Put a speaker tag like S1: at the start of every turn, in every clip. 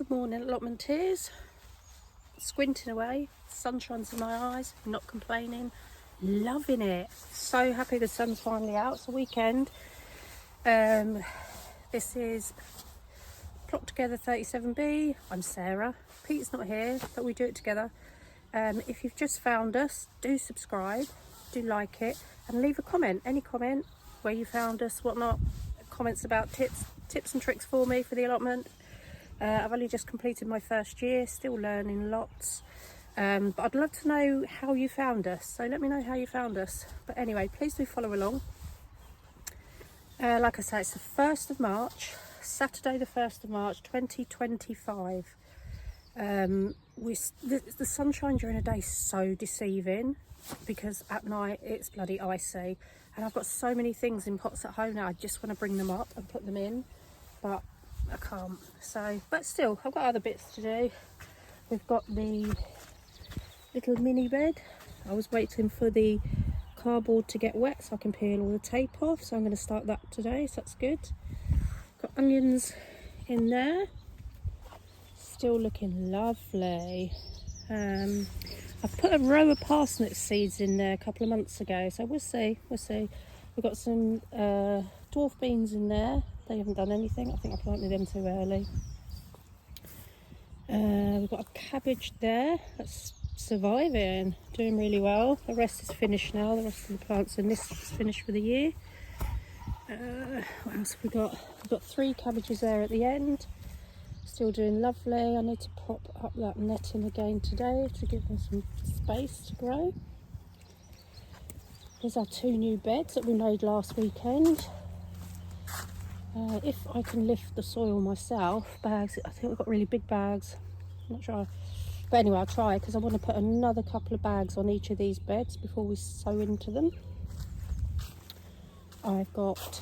S1: Good morning, allotmenteers. Squinting away, sun shines in my eyes, not complaining, loving it. So happy the sun's finally out. It's a weekend. This is Plottogether37B. I'm Sarah. Pete's not here, but we do it together. If you've just found us, do subscribe, do like it, and leave a comment. Any comment where you found us, whatnot. Comments about tips and tricks for me for the allotment. I've only just completed my first year, still learning lots, but I'd love to know how you found us, so let me know how you found us. But anyway, please do follow along. Like I say, it's the 1st of March, Saturday the 1st of March 2025. The sunshine during the day is so deceiving because at night it's bloody icy, and I've got so many things in pots at home now. I just want to bring them up and put them in, but I can't. So, but still, I've got other bits to do. We've got the little mini bed. I was waiting for the cardboard to get wet so I can peel all the tape off, so I'm going to start that today, so that's good. Got onions in there, still looking lovely. I've put a row of parsnip seeds in there a couple of months ago, so we'll see. We've got some dwarf beans in there. They haven't done anything. I think I planted them too early. We've got a cabbage there that's surviving, doing really well. The rest is finished now. The rest of the plants in this is finished for the year. What else have we got? We've got 3 cabbages there at the end. Still doing lovely. I need to prop up that netting again today to give them some space to grow. Here's our 2 new beds that we made last weekend. If I can lift the soil myself, bags, I think we've got really big bags, I'm not sure, but anyway I'll try, because I want to put another couple of bags on each of these beds before we sow into them. I've got,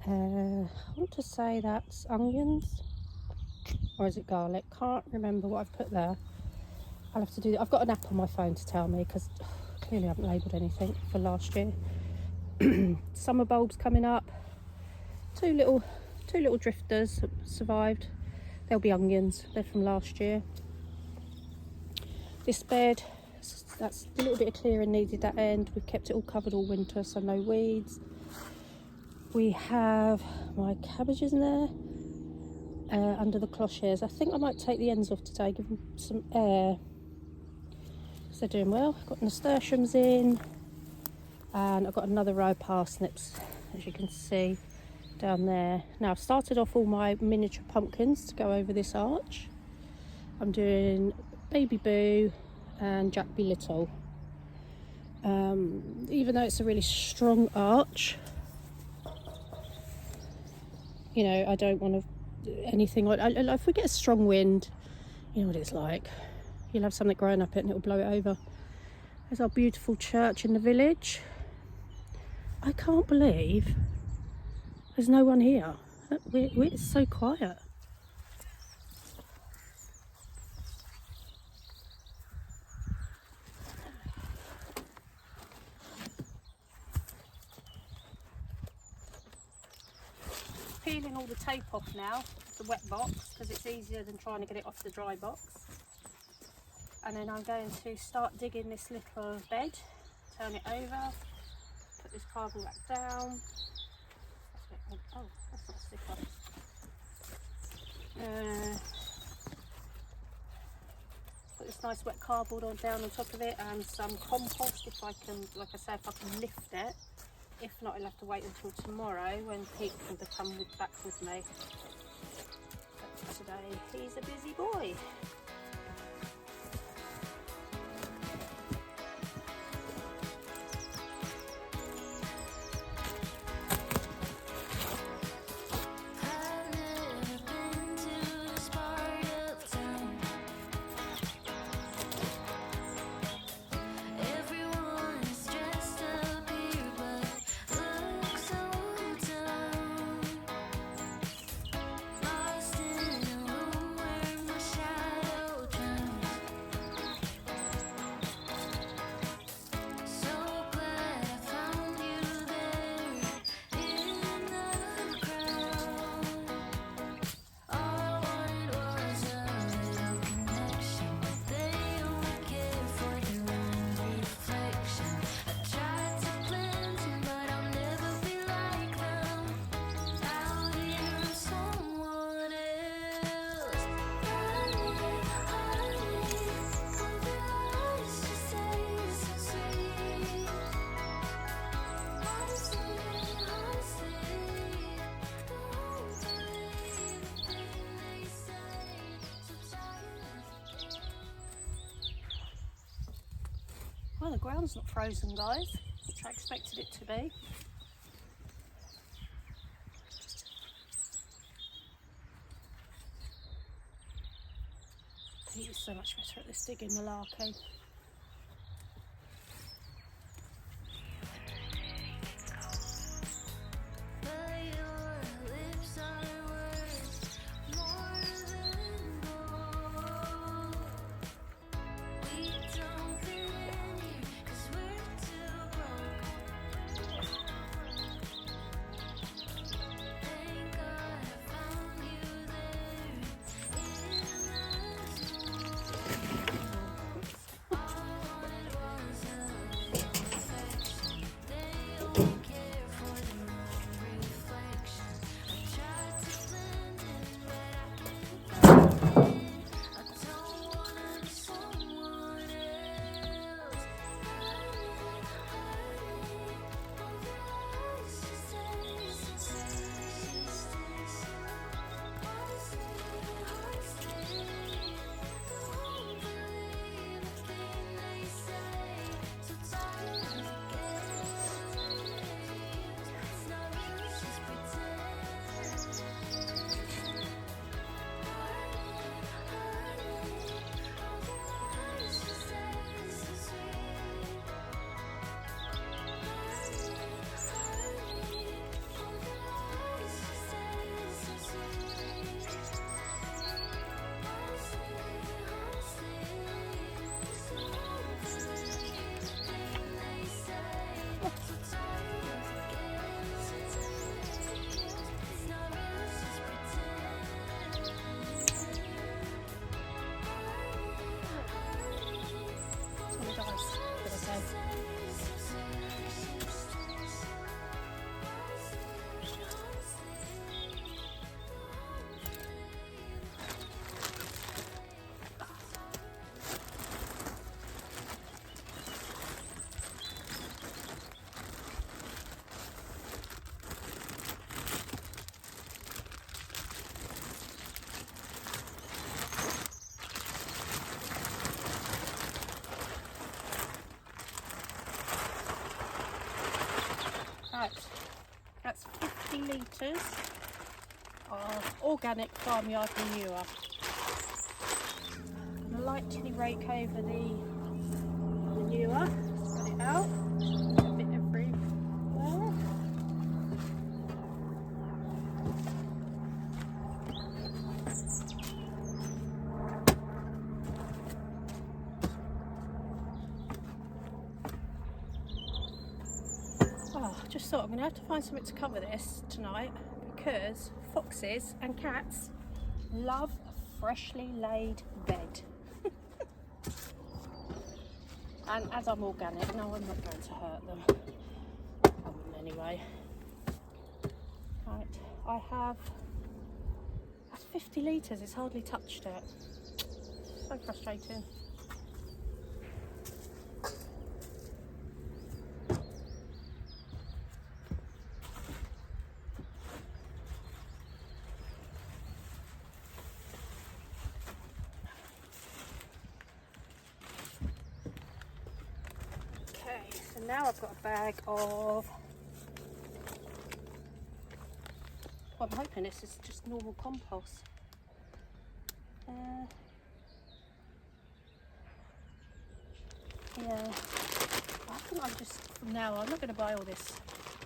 S1: I want to say that's onions, or is it garlic? Can't remember what I've put there. I'll have to do that. I've got an app on my phone to tell me, because clearly I haven't labelled anything for last year. Summer bulbs coming up. Two little drifters that survived. They'll be onions. They're from last year. This bed, that's a little bit of clearing needed that end. We've kept it all covered all winter, so no weeds. We have my cabbages in there under the clochers. I think I might take the ends off today, give them some air. So they're doing well. I've got nasturtiums in. And I've got another row of parsnips, as you can see down there. Now I've started off all my miniature pumpkins to go over this arch. I'm doing Baby Boo and Jack Be Little. Even though it's a really strong arch, you know, I don't want to do anything like, if we get a strong wind, you know what it's like. You'll have something growing up it and it'll blow it over. There's our beautiful church in the village. I can't believe there's no one here. It's so quiet. Peeling all the tape off now, the wet box, because it's easier than trying to get it off the dry box. And then I'm going to start digging this little bed, turn it over. Put this cardboard back down. Oh, that's not a sticker. Put this nice wet cardboard down on top of it, and some compost if I can, like I say, if I can lift it. If not, I'll have to wait until tomorrow when Pete can come back with me. But today he's a busy boy. Well, the ground's not frozen, guys, which I expected it to be. Pete is so much better at this digging malarkey. Right, that's 50 litres of organic farmyard manure. I'm going to lightly rake over the manure, spread it out, a bit everywhere. Just thought I'm going to have to find something to cover this tonight because foxes and cats love a freshly laid bed. And as I'm organic, no, I'm not going to hurt them. I wouldn't anyway. Right, I have, that's 50 litres, it's hardly touched it. So frustrating. So now I've got a bag of, well, I'm hoping this is just normal compost. Yeah, I think I'm just, from now on, I'm not going to buy all this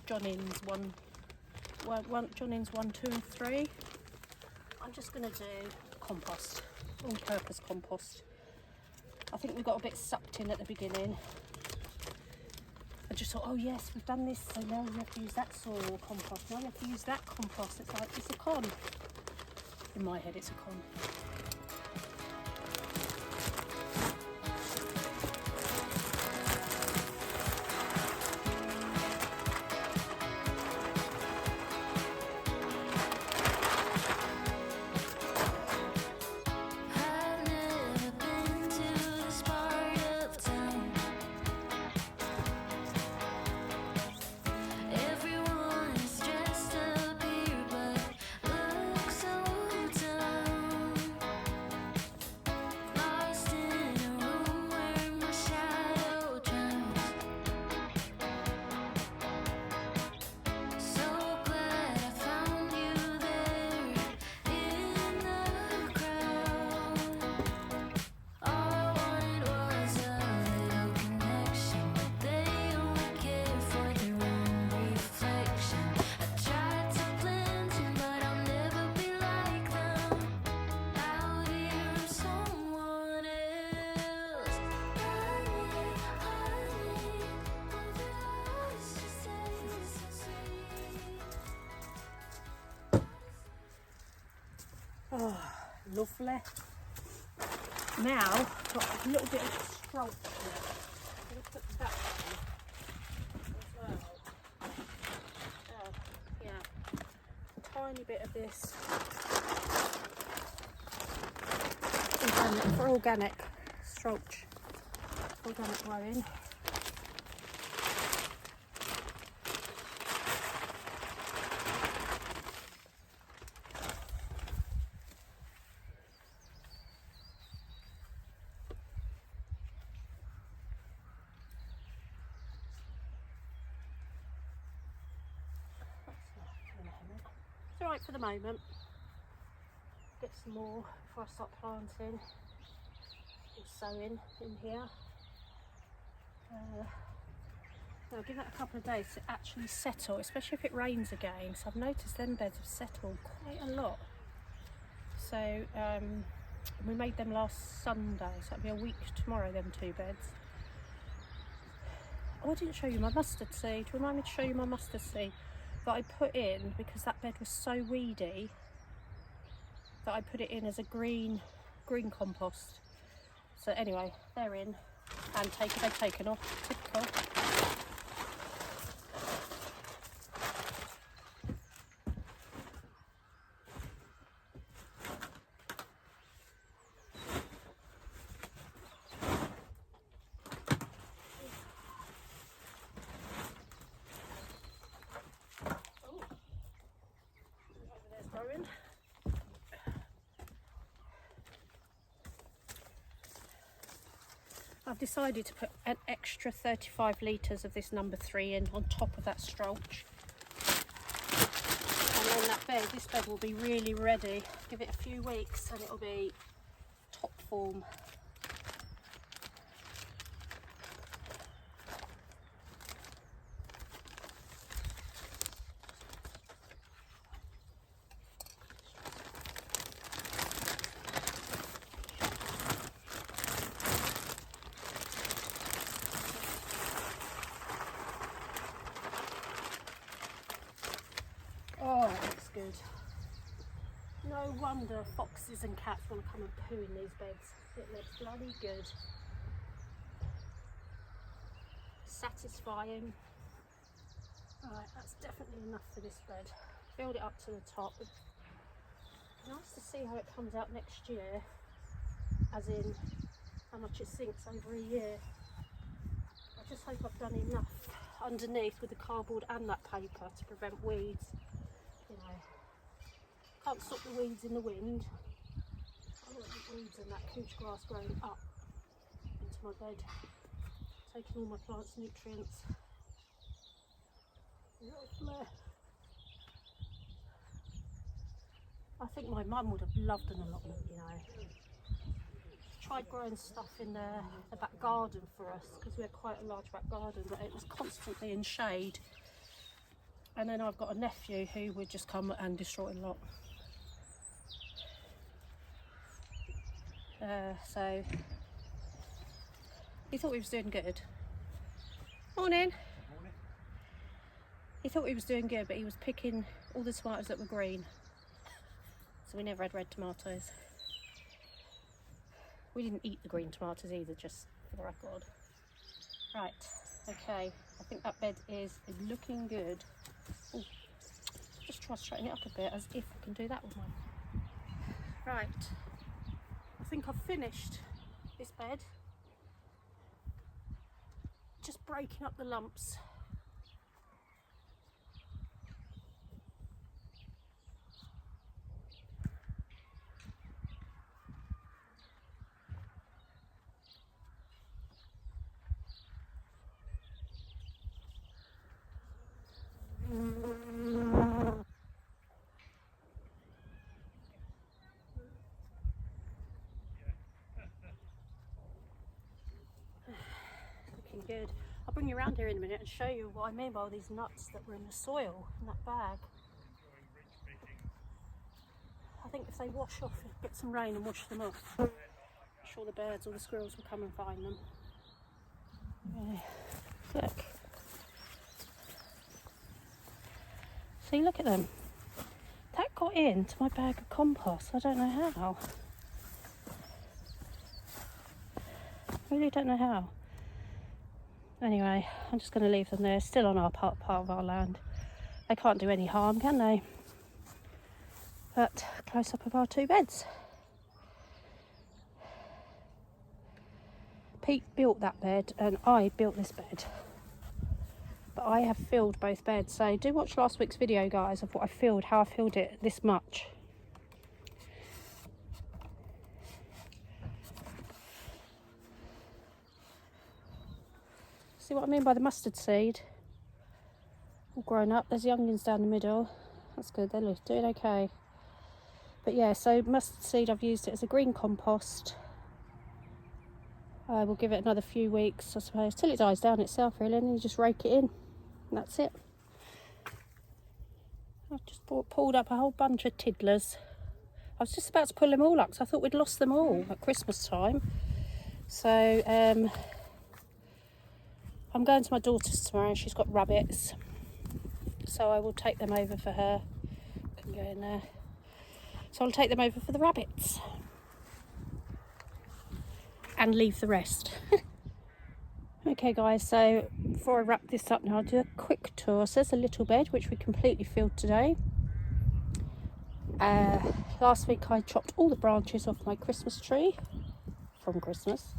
S1: John Innes John Innes 1, 2 and 3. I'm just going to do compost, all-purpose compost. I think we got a bit sucked in at the beginning. I just thought, oh yes, we've done this, so now we have to use that soil compost. Now we have to use that compost. It's like, it's a con. In my head, it's a con. Oh, lovely. Now, got a little bit of stroke here. I'm going to put that on as well. Yeah, a tiny bit of this for organic stroke, organic growing. It's alright for the moment. Get some more before I start planting and sowing in here. I'll give that a couple of days to actually settle, especially if it rains again. So I've noticed them beds have settled quite a lot. So we made them last Sunday, so it'll be a week tomorrow, them 2 beds. Oh, I didn't show you my mustard seed. Remind me to show you my mustard seed that I put in, because that bed was so weedy that I put it in as a green compost. So anyway, they're in and they've taken off. Typical. I've decided to put an extra 35 litres of this number 3 in on top of that stroke. And then this bed will be really ready. Give it a few weeks and it'll be top form. Oh, it looks good. No wonder foxes and cats want to come and poo in these beds. It looks bloody good. Satisfying. Right, that's definitely enough for this bed. Filled it up to the top. Nice to see how it comes out next year, as in how much it sinks over a year. I just hope I've done enough underneath with the cardboard and that paper to prevent weeds. You know, can't stop the weeds in the wind. I don't want the weeds and that couch grass growing up into my bed, taking all my plants' nutrients. Lovely. I think my mum would have loved an allotment, you know. She tried growing stuff in the back garden for us, because we had quite a large back garden, but it was constantly in shade. And then I've got a nephew who would just come and destroy a lot. So he thought he was doing good. Morning. Morning. He thought he was doing good, but he was picking all the tomatoes that were green. So we never had red tomatoes. We didn't eat the green tomatoes either, just for the record. Right, okay. I think that bed is looking good. Ooh, just try to straighten it up a bit, as if I can do that with one. Right, I think I've finished this bed. Just breaking up the lumps. Looking good. I'll bring you around here in a minute and show you what I mean by all these nuts that were in the soil in that bag. I think if they wash off, get some rain and wash them off, I'm sure the birds or the squirrels will come and find them. Yeah. Look. See, look at them. That got into my bag of compost. I don't know how. I really don't know how. Anyway, I'm just going to leave them there, still on our part of our land. They can't do any harm, can they? But close up of our 2 beds. Pete built that bed and I built this bed. But I have filled both beds, so do watch last week's video, guys, of what I filled, how I filled it this much. See what I mean by the mustard seed? All grown up. There's the onions down the middle. That's good, they're doing okay. But yeah, so mustard seed, I've used it as a green compost. I will give it another few weeks, I suppose, till it dies down itself, really, and then you just rake it in. And that's it. I've just pulled up a whole bunch of tiddlers. I was just about to pull them all up because I thought we'd lost them all at Christmas time. So, I'm going to my daughter's tomorrow and she's got rabbits. So I will take them over for her. Can go in there. So I'll take them over for the rabbits. And leave the rest. Okay guys, so before I wrap this up now, I'll do a quick tour. So there's a little bed which we completely filled today. Last week I chopped all the branches off my Christmas tree from Christmas.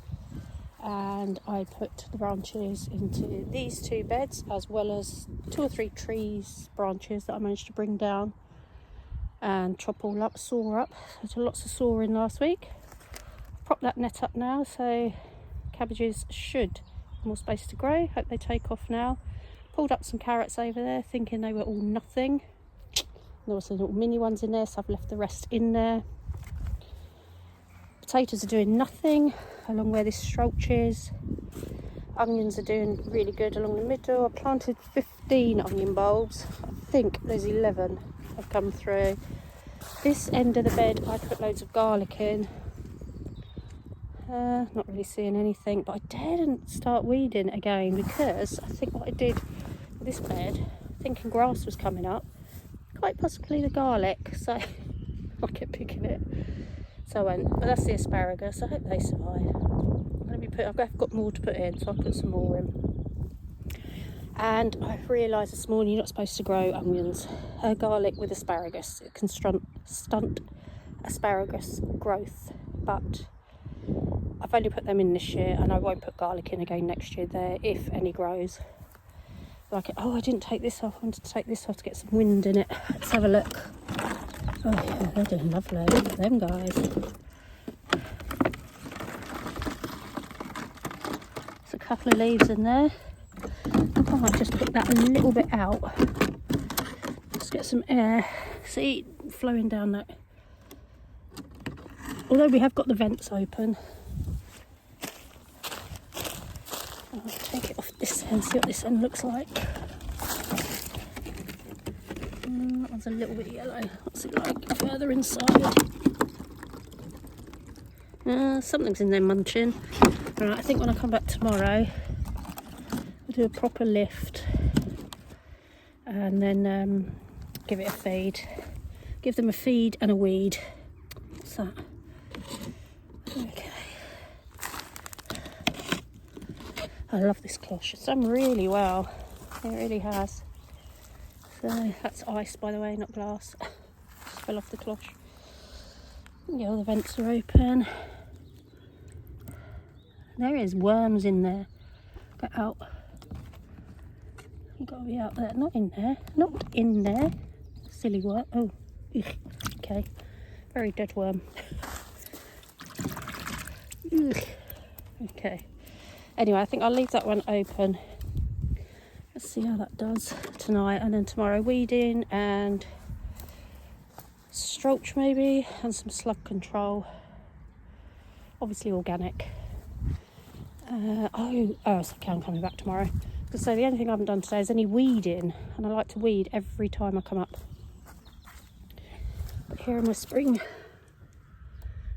S1: And I put the branches into these 2 beds, as well as 2 or 3 trees branches that I managed to bring down and chop all up, saw up. So I did lots of sawing last week. Prop that net up now, so cabbages should have more space to grow. Hope they take off now. Pulled up some carrots over there, thinking they were all nothing. There was some little mini ones in there, so I've left the rest in there. Potatoes are doing nothing along where this stroach is. Onions are doing really good along the middle. I planted 15 onion bulbs. I think there's 11 have come through. This end of the bed I put loads of garlic in. Not really seeing anything, but I didn't start weeding again because I think what I did with this bed, thinking grass was coming up, quite possibly the garlic, so I kept picking it. So I went, but that's the asparagus. I hope they survive. I've got more to put in, so I'll put some more in. And I realised this morning you're not supposed to grow garlic with asparagus. It can stunt asparagus growth, but I've only put them in this year, and I won't put garlic in again next year there, if any grows. Oh, I didn't take this off. I wanted to take this off to get some wind in it. Let's have a look. Oh yeah, they're doing lovely. Look at them guys. There's a couple of leaves in there. I might just put that a little bit out. Just get some air. See, flowing down that. Although we have got the vents open. I'll take it off this end, see what this end looks like. That one's a little bit yellow. What's it like further inside? Something's in there munching. Right, I think when I come back tomorrow, I'll do a proper lift and then give it a feed. Give them a feed and a weed. What's that? Okay. I love this cloche. It's done really well. It really has. So that's ice, by the way, not glass. Just fell off the cloche. Yeah, all the vents are open. There is worms in there. Get out. You've got to be out there. Not in there. Not in there. Silly worm. Oh, ugh. Okay. Very dead worm. Ugh. Okay. Anyway, I think I'll leave that one open. Let's see how that does tonight, and then tomorrow weeding and stroach maybe, and some slug control. Obviously organic. So I'm coming back tomorrow. So the only thing I haven't done today is any weeding, and I like to weed every time I come up. But here are my spring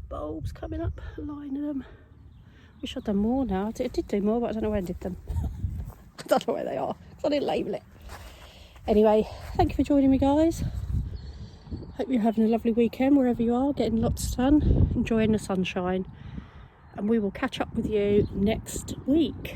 S1: bulbs coming up, lining them. Wish I'd done more now. I did do more, but I don't know where I did them. I don't know where they are, because I didn't label it. Anyway, thank you for joining me, guys. Hope you're having a lovely weekend wherever you are, getting lots done, enjoying the sunshine. And we will catch up with you next week.